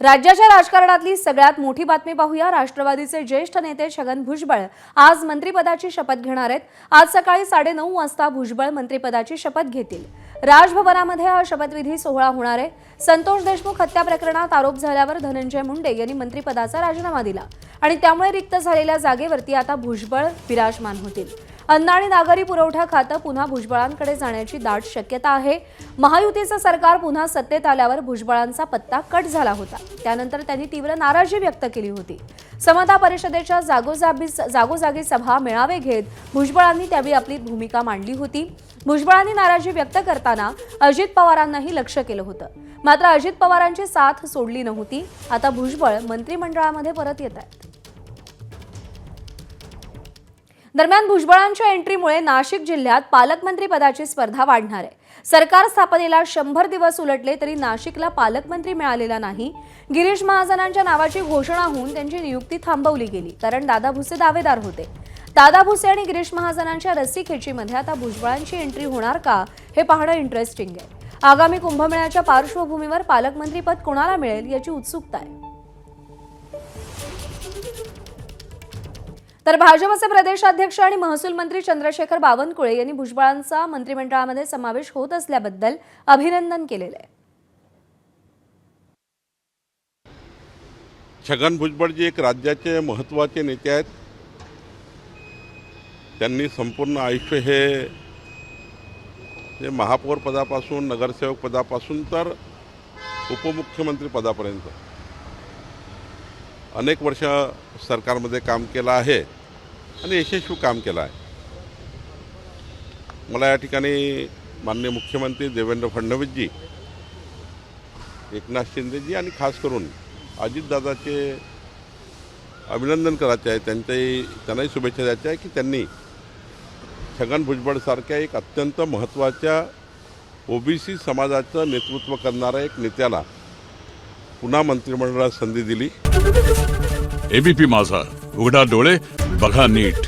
राज्याच्या राजकारणातली सगळ्यात मोठी बातमी पाहूया। राष्ट्रवादीचे ज्येष्ठ नेते छगन भुजबळ आज मंत्रिपदाची शपथ घेणार आहेत। आज सकाळी 9:30 वाजता भुजबळ मंत्रिपदाची शपथ घेतील। राजभवनामध्ये हा शपथविधी सोहळा होणार आहे। संतोष देशमुख हत्या प्रकरणात आरोप झाल्यावर धनंजय मुंडे यांनी मंत्रिपदाचा राजीनामा दिला आणि त्यामुळे रिक्त झालेल्या जागेवरती आता भुजबळ विराजमान होतील। अन्न आणि नागरी पुरवठा खातं पुन्हा भुजबळांकडे जाण्याची दाट शक्यता आहे। महायुतीचं सरकार पुन्हा सत्तेत आल्यावर भुजबळांचा पत्ता कट झाला होता। त्यानंतर त्यांनी तीव्र नाराजी व्यक्त केली होती। समता परिषदेच्या जागोजागी सभा मेळावे घेत भुजबळांनी त्यावेळी आपली भूमिका मांडली होती। भुजबळांनी नाराजी व्यक्त करताना अजित पवारांनाही लक्ष्य केलं होतं, मात्र अजित पवारांची साथ सोडली नव्हती। आता भुजबळ मंत्रिमंडळामध्ये परत येत आहेत। दरम्यान भुजबळांच्या एंट्रीमुळे नाशिक जिल्ह्यात पालकमंत्री पदाची स्पर्धा वाढणार आहे। सरकार स्थापनेला 100 दिवस उलटले तरी नाशिकला पालकमंत्री मिळालेला नाही। गिरीश महाजनांच्या नावाची घोषणा होऊन त्यांची नियुक्ती थांबवली गेली, कारण दादा भुसे दावेदार होते। दादा भुसे आणि गिरीश महाजनांच्या रस्सीखेचीमध्ये आता भुजबळांची एंट्री होणार का हे पाहणं इंटरेस्टिंग आहे। आगामी कुंभमेळ्याच्या पार्श्वभूमीवर पालकमंत्रीपद कोणाला मिळेल याची उत्सुकता आहे। तर भाजपचे प्रदेशाध्यक्ष आणि महसूल मंत्री चंद्रशेखर बावनकुळे यांनी भुजबळांचा मंत्रिमंडळामध्ये समावेश होत असल्याबद्दल अभिनंदन केलेले आहे। छगन भुजबळ जी एक राज्याचे महत्त्वाचे नेते आहेत। त्यांनी संपूर्ण आयुष्य हे महापौर पदापासून नगरसेवक पदापासून तर उपमुख्यमंत्री पदापर्यंत अनेक वर्ष सरकारमध्ये काम केलं आहे आणि यशस्वी काम केलं आहे। मला या ठिकाणी माननीय मुख्यमंत्री देवेंद्र फडणवीसजी, एकनाथ शिंदेजी आणि खास करून अजितदादाचे अभिनंदन करायचे आहे। त्यांनाही शुभेच्छा द्यायच्या आहे की त्यांनी छगन भुजबळसारख्या एक अत्यंत महत्त्वाच्या ओबीसी समाजाचं नेतृत्व करणाऱ्या एक नेत्याला पुन्हा मंत्रिमंडळात संधी दिली। एबीपी माझा, उघडा डोळे बघा नीट।